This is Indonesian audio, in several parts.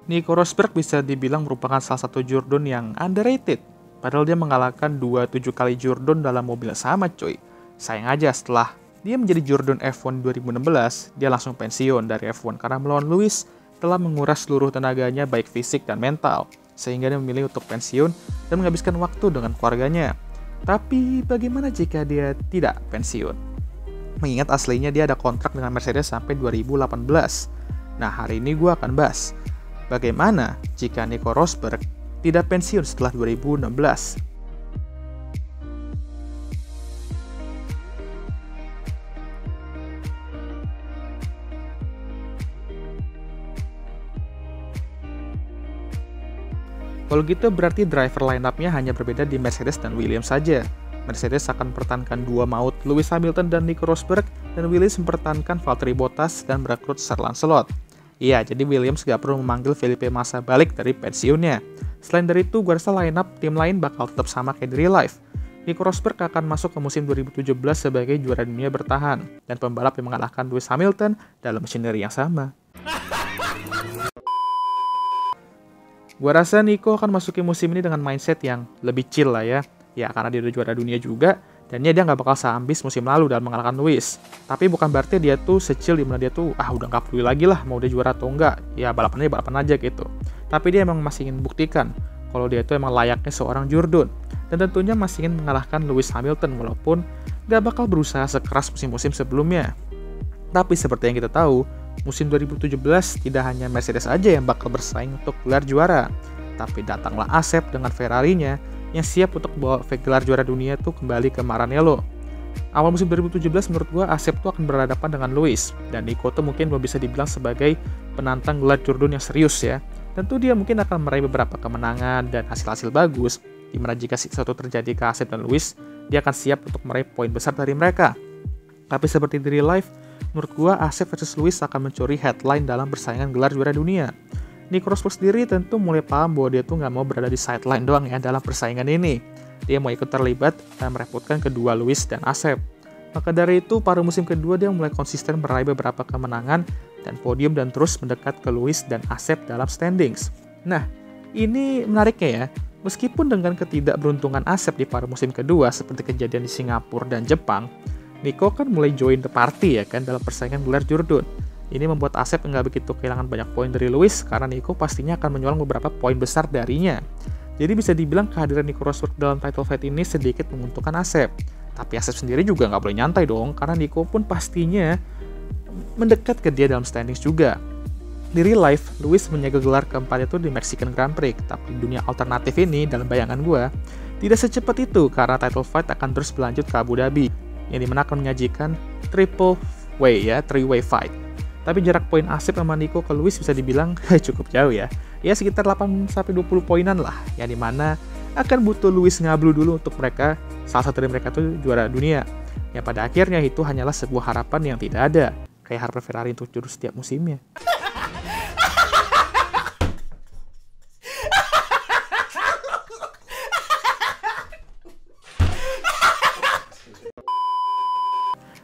Nico Rosberg bisa dibilang merupakan salah satu Jordan yang underrated. Padahal dia mengalahkan 27 kali Jordan dalam mobil yang sama cuy. Sayang aja setelah dia menjadi Jordan F1 2016, dia langsung pensiun dari F1 karena melawan Lewis telah menguras seluruh tenaganya baik fisik dan mental. Sehingga dia memilih untuk pensiun dan menghabiskan waktu dengan keluarganya. Tapi bagaimana jika dia tidak pensiun? Mengingat aslinya dia ada kontrak dengan Mercedes sampai 2018. Nah, hari ini gue akan bahas bagaimana jika Nico Rosberg tidak pensiun setelah 2016. Kalau gitu berarti driver line-up-nya hanya berbeda di Mercedes dan Williams saja. Mercedes akan mempertahankan dua maut Lewis Hamilton dan Nico Rosberg, dan Williams mempertahankan Valtteri Bottas dan merekrut Sir Lancelot. Iya, jadi Williams gak perlu memanggil Felipe Massa balik dari pensiunnya. Selain dari itu, gue rasa line-up tim lain bakal tetap sama kayak di real life. Nico Rosberg akan masuk ke musim 2017 sebagai juara dunia bertahan, dan pembalap yang mengalahkan Lewis Hamilton dalam machinery yang sama. Gua rasa Nico akan masuki musim ini dengan mindset yang lebih chill lah ya. Ya karena dia udah juara dunia juga, dan dia nggak bakal seambis musim lalu dalam mengalahkan Lewis. Tapi bukan berarti dia tuh secil dimana dia tuh udah nggak peduli lagi lah mau dia juara atau enggak. Ya balapannya balapan aja gitu. Tapi dia emang masih ingin buktikan kalau dia tuh emang layaknya seorang Jordan. Dan tentunya masih ingin mengalahkan Lewis Hamilton walaupun nggak bakal berusaha sekeras musim-musim sebelumnya. Tapi seperti yang kita tahu, musim 2017 tidak hanya Mercedes aja yang bakal bersaing untuk gelar juara, tapi datanglah Asep dengan Ferrari-nya yang siap untuk bawa gelar juara dunia tuh kembali ke Maranello. Awal musim 2017 menurut gua Asep tuh akan berhadapan dengan Lewis, dan Nico tuh mungkin belum bisa dibilang sebagai penantang gelar Jordan yang serius ya. Tentu dia mungkin akan meraih beberapa kemenangan dan hasil-hasil bagus, dimana jika sesuatu terjadi ke Asep dan Lewis, dia akan siap untuk meraih poin besar dari mereka. Tapi seperti di real life, menurut gua Asep versus Lewis akan mencuri headline dalam persaingan gelar juara dunia. Nico Rosberg sendiri tentu mulai paham bahwa dia tuh nggak mau berada di sideline doang ya dalam persaingan ini. Dia mau ikut terlibat dan merepotkan kedua Lewis dan Asep. Maka dari itu, pada musim kedua dia mulai konsisten meraih beberapa kemenangan dan podium dan terus mendekat ke Lewis dan Asep dalam standings. Nah, ini menariknya ya. Meskipun dengan ketidakberuntungan Asep di paruh musim kedua seperti kejadian di Singapura dan Jepang, Nico kan mulai join the party ya kan dalam persaingan gelar Jordan. Ini membuat Asep nggak begitu kehilangan banyak poin dari Lewis karena Nico pastinya akan menyulang beberapa poin besar darinya. Jadi bisa dibilang kehadiran Nico Rosberg dalam title fight ini sedikit menguntungkan Asep. Tapi Asep sendiri juga nggak boleh nyantai dong karena Nico pun pastinya mendekat ke dia dalam standings juga. Di real life, Lewis menjaga gelar keempatnya itu di Mexican Grand Prix, tapi di dunia alternatif ini dalam bayangan gue tidak secepat itu karena title fight akan terus berlanjut ke Abu Dhabi, yang dimana akan menyajikan three-way fight. Tapi jarak poin Asep sama Nico ke Lewis bisa dibilang cukup jauh ya. Ya sekitar 8-20 poinan lah, yang dimana akan butuh Lewis ngablu dulu untuk mereka, salah satu dari mereka tuh juara dunia. Ya pada akhirnya itu hanyalah sebuah harapan yang tidak ada, kayak harapan Ferrari untuk juara setiap musimnya.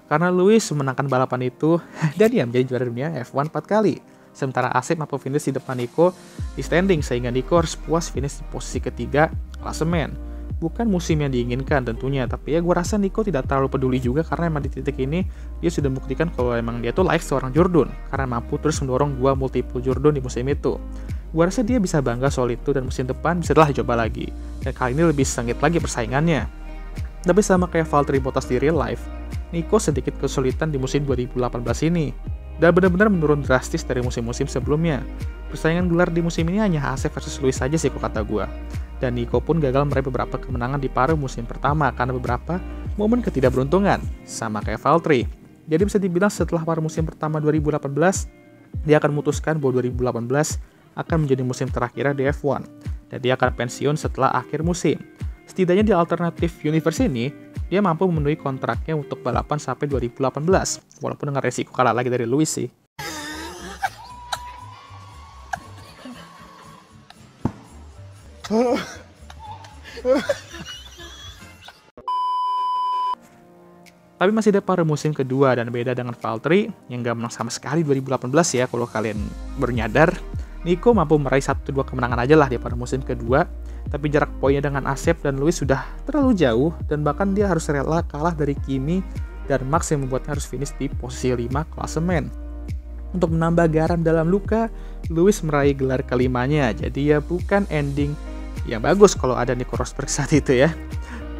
Karena Lewis memenangkan balapan itu dan dia menjadi juara dunia F1 4 kali. Sementara Asep mampu finish di depan Nico di standing sehingga Nico harus puas finish di posisi ketiga klasemen. Bukan musim yang diinginkan tentunya, tapi ya gue rasa Nico tidak terlalu peduli juga karena emang di titik ini dia sudah membuktikan kalau emang dia tuh layak seorang Jordan karena mampu terus mendorong dua multiple Jordan di musim itu. Gue rasa dia bisa bangga soal itu dan musim depan bisa lah coba lagi. Dan kali ini lebih sengit lagi persaingannya. Tapi sama kayak Valtteri Bottas di real life, Nico sedikit kesulitan di musim 2018 ini, dan benar-benar menurun drastis dari musim-musim sebelumnya. Persaingan gelar di musim ini hanya Asep versus Lewis saja sih kok kata gue. Dan Nico pun gagal meraih beberapa kemenangan di paruh musim pertama karena beberapa momen ketidakberuntungan, sama kayak Valtteri. Jadi bisa dibilang setelah paruh musim pertama 2018, dia akan memutuskan bahwa 2018 akan menjadi musim terakhirnya di F1, dan dia akan pensiun setelah akhir musim. Setidaknya di alternatif universe ini, dia mampu memenuhi kontraknya untuk balapan sampai 2018, walaupun dengan resiko kalah lagi dari Lewis sih. Tapi masih ada paruh musim kedua dan beda dengan Valtteri yang gak menang sama sekali 2018 ya kalau kalian baru nyadar. Nico mampu meraih 1-2 kemenangan aja lah di pada musim kedua, tapi jarak poinnya dengan Asep dan Lewis sudah terlalu jauh, dan bahkan dia harus rela kalah dari Kimi dan Max yang membuatnya harus finish di posisi 5 klasemen. Untuk menambah garam dalam luka, Lewis meraih gelar kelimanya, jadi ya bukan ending yang bagus kalau ada Nico Rosberg saat itu ya.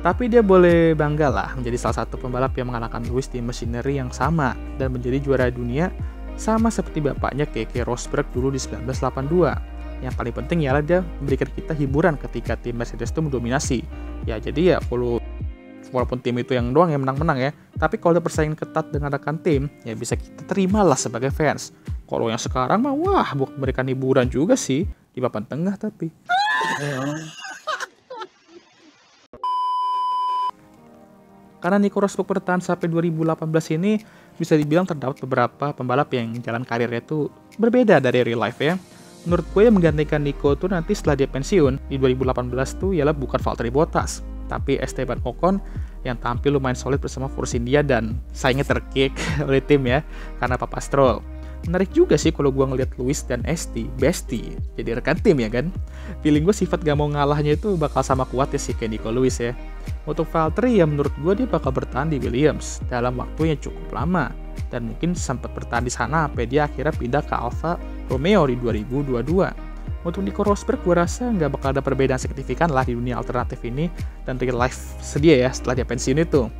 Tapi dia boleh bangga lah menjadi salah satu pembalap yang mengalahkan Lewis di machinery yang sama dan menjadi juara dunia sama seperti bapaknya Keke Rosberg dulu di 1982. Yang paling penting ialah dia memberikan kita hiburan ketika tim Mercedes itu mendominasi. Ya jadi ya walaupun tim itu yang doang yang menang-menang ya, tapi kalau ada persaingan ketat dengan rekan tim, ya bisa kita terimalah sebagai fans. Kalau yang sekarang mah wah, bukan memberikan hiburan juga sih di papan tengah tapi. Karena Nico Rosberg bertahan sampai 2018 ini, bisa dibilang terdapat beberapa pembalap yang jalan karirnya itu berbeda dari real life ya. Menurut gue yang menggantikan Nico tuh nanti setelah dia pensiun di 2018 tuh ialah bukan Valtteri Bottas, tapi Esteban Ocon yang tampil lumayan solid bersama Force India dan sayangnya terkick oleh tim ya, karena Papa Stroll. Menarik juga sih kalau gue ngeliat Lewis dan Bestie jadi rekan tim ya kan. Feeling gue sifat gak mau ngalahnya itu bakal sama kuat ya sih kayak Nico Lewis ya. Untuk Valtteri ya menurut gue dia bakal bertahan di Williams dalam waktu yang cukup lama, dan mungkin sempat bertahan di sana sampai dia akhirnya pindah ke Alfa Romeo di 2022. Untuk Nico Rosberg gue rasa nggak bakal ada perbedaan signifikan lah di dunia alternatif ini dan real life sedia ya setelah dia pensiun itu.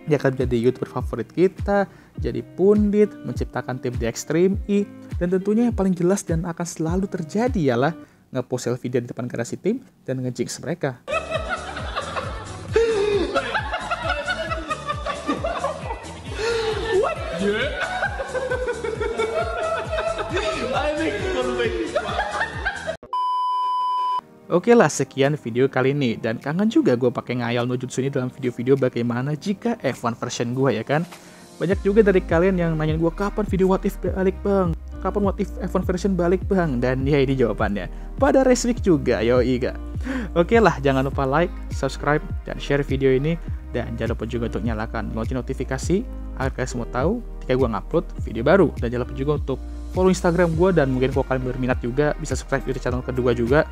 Dia akan jadi YouTuber favorit kita, jadi pundit, menciptakan tim di Extreme E, dan tentunya yang paling jelas dan akan selalu terjadi ialah nge-post selfie dia di depan garasi tim dan nge-jinx mereka. Oke lah, sekian video kali ini, dan kangen juga gue pakai ngayal no jutsu ini dalam video-video bagaimana jika F1 version gue ya kan. Banyak juga dari kalian yang nanyain gue kapan video what if balik bang, kapan what if F1 version balik bang, dan ya ini jawabannya pada race week juga, yoi gak. Oke lah, jangan lupa like, subscribe, dan share video ini, dan jangan lupa juga untuk nyalakan lonceng notifikasi agar kalian semua tahu ketika gue ngupload video baru, dan jangan lupa juga untuk follow Instagram gue, dan mungkin kalau kalian berminat juga bisa subscribe di channel kedua juga.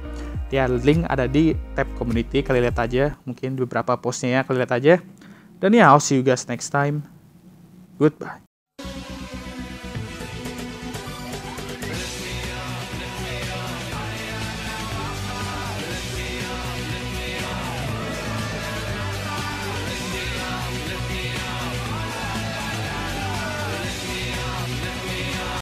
Ya, link ada di tab community, kalian lihat aja, mungkin beberapa postnya ya, kalian lihat aja. Dan ya, I'll see you guys next time. Goodbye.